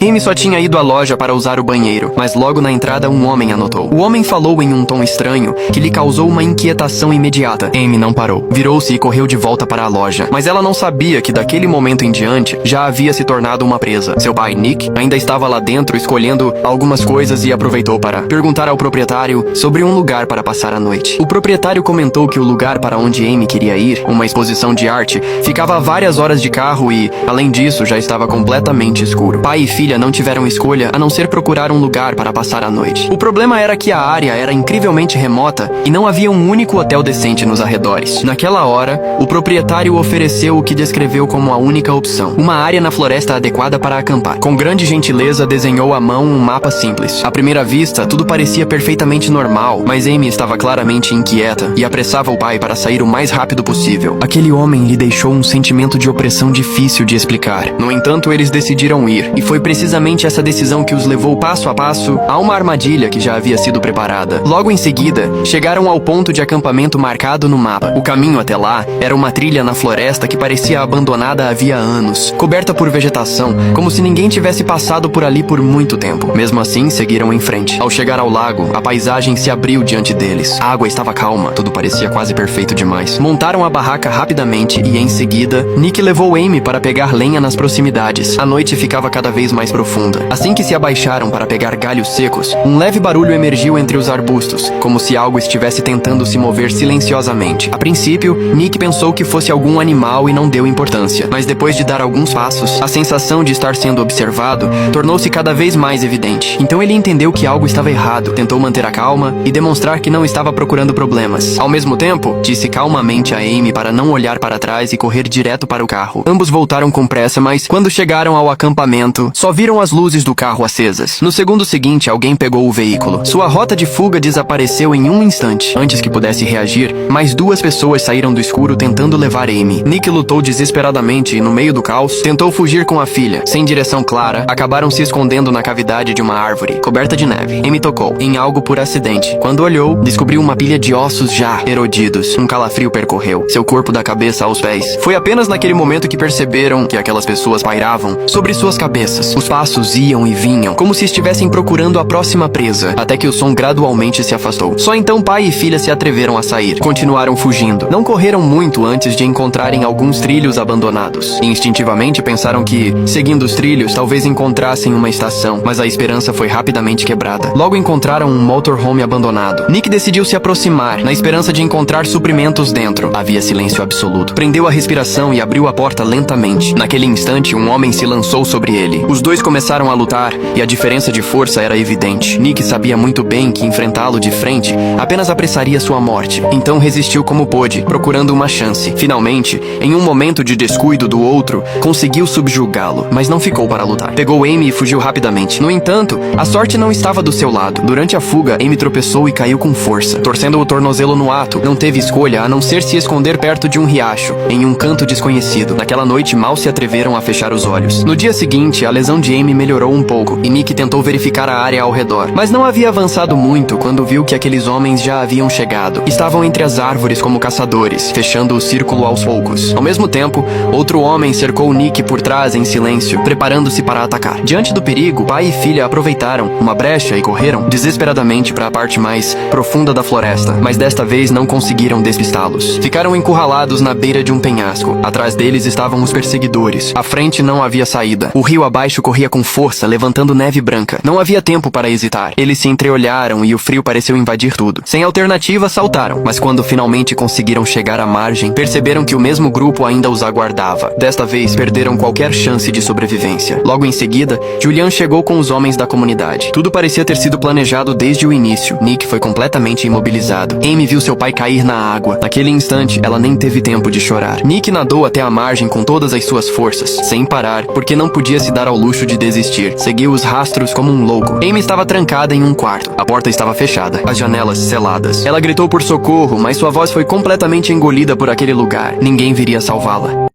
Amy só tinha ido à loja para usar o banheiro, mas logo na entrada um homem a notou. O homem falou em um tom estranho que lhe causou uma inquietação imediata. Amy não parou. Virou-se e correu de volta para a loja, mas ela não sabia que daquele momento em diante já havia se tornado uma presa. Seu pai, Nick, ainda estava lá dentro escolhendo algumas coisas e aproveitou para perguntar ao proprietário sobre um lugar para passar a noite. O proprietário comentou que o lugar para onde Amy queria ir, uma exposição de arte, ficava a várias horas de carro e, além disso, já estava completamente escuro. Pai e filha não tiveram escolha a não ser procurar um lugar para passar a noite. O problema era que a área era incrivelmente remota e não havia um único hotel decente nos arredores. Naquela hora, o proprietário ofereceu o que descreveu como a única opção: uma área na floresta adequada para acampar. Com grande gentileza, desenhou à mão um mapa simples. À primeira vista, tudo parecia perfeitamente normal, mas Amy estava claramente inquieta e apressava o pai para sair o mais rápido possível. Aquele homem lhe deixou um sentimento de opressão difícil de explicar. No entanto, eles decidiram ir, e foi precisamente essa decisão que os levou passo a passo a uma armadilha que já havia sido preparada. Logo em seguida, chegaram ao ponto de acampamento marcado no mapa. O caminho até lá era uma trilha na floresta que parecia abandonada havia anos, coberta por vegetação, como se ninguém tivesse passado por ali por muito tempo. Mesmo assim, seguiram em frente. Ao chegar ao lago, a paisagem se abriu diante deles. A água estava calma, tudo parecia quase perfeito demais. Montaram a barraca rapidamente e, em seguida, Nick levou Amy para pegar lenha nas proximidades. A noite ficava cada vez mais profunda. Assim que se abaixaram para pegar galhos secos, um leve barulho emergiu entre os arbustos, como se algo estivesse tentando se mover silenciosamente. A princípio, Nick pensou que fosse algum animal e não deu importância. Mas depois de dar alguns passos, a sensação de estar sendo observado tornou-se cada vez mais evidente. Então ele entendeu que algo estava errado, tentou manter a calma e demonstrar que não estava procurando problemas. Ao mesmo tempo, disse calmamente a Amy para não olhar para trás e correr direto para o carro. Ambos voltaram com pressa, mas quando chegaram ao acampamento, só viram as luzes do carro acesas. No segundo seguinte, alguém pegou o veículo. Sua rota de fuga desapareceu em um instante. Antes que pudesse reagir, mais duas pessoas saíram do escuro tentando levar Amy. Nick lutou desesperadamente e, no meio do caos, tentou fugir com a filha. Sem direção clara, acabaram se escondendo na cavidade de uma árvore, coberta de neve. Amy tocou em algo por acidente. Quando olhou, descobriu uma pilha de ossos já erodidos. Um calafrio percorreu seu corpo da cabeça aos pés. Foi apenas naquele momento que perceberam que aquelas pessoas pairavam sobre suas cabeças. Os passos iam e vinham, como se estivessem procurando a próxima presa, até que o som gradualmente se afastou. Só então pai e filha se atreveram a sair. Continuaram fugindo. Não correram muito antes de encontrarem alguns trilhos abandonados. Instintivamente pensaram que, seguindo os trilhos, talvez encontrassem uma estação, mas a esperança foi rapidamente quebrada. Logo encontraram um motorhome abandonado. Nick decidiu se aproximar, na esperança de encontrar suprimentos dentro. Havia silêncio absoluto. Prendeu a respiração e abriu a porta lentamente. Naquele instante, um homem se lançou sobre ele. Os dois começaram a lutar, e a diferença de força era evidente. Nick sabia muito bem que enfrentá-lo de frente apenas apressaria sua morte. Então resistiu como pôde, procurando uma chance. Finalmente, em um momento de descuido do outro, conseguiu subjugá-lo, mas não ficou para lutar. Pegou Amy e fugiu rapidamente. No entanto, a sorte não estava do seu lado. Durante a fuga, Amy tropeçou e caiu com força, torcendo o tornozelo no ato. Não teve escolha a não ser se esconder perto de um riacho, em um canto desconhecido. Naquela noite, mal se atreveram a fechar os olhos. No dia seguinte, a lesão de Amy melhorou um pouco, e Nick tentou verificar a área ao redor. Mas não havia avançado muito quando viu que aqueles homens já haviam chegado. Estavam entre as árvores como caçadores, fechando o círculo aos poucos. Ao mesmo tempo, outro homem cercou Nick por trás em silêncio, preparando-se para atacar. Diante do perigo, pai e filha aproveitaram uma brecha e correram desesperadamente para a parte mais profunda da floresta, mas desta vez não conseguiram despistá-los. Ficaram encurralados na beira de um penhasco. Atrás deles estavam os perseguidores. À frente não havia saída. O rio abaixo corria com força, levantando neve branca. Não havia tempo para hesitar. Eles se entreolharam e o frio pareceu invadir tudo. Sem alternativa, saltaram, mas quando finalmente conseguiram chegar à margem, perceberam que o mesmo grupo ainda os aguardava. Desta vez, perderam qualquer chance de sobrevivência. Logo em seguida, Julian chegou com os homens da comunidade. Tudo parecia ter sido planejado desde o início. Nick foi completamente imobilizado. Amy viu seu pai cair na água. Naquele instante, ela nem teve tempo de chorar. Nick nadou até a margem com todas as suas forças, sem parar, porque não podia se dar ao luxo de desistir. Seguiu os rastros como um louco. Amy estava trancada em um quarto. A porta estava fechada, as janelas seladas. Ela gritou por socorro, mas sua voz foi completamente engolida por aquele lugar. Ninguém viria salvá-la.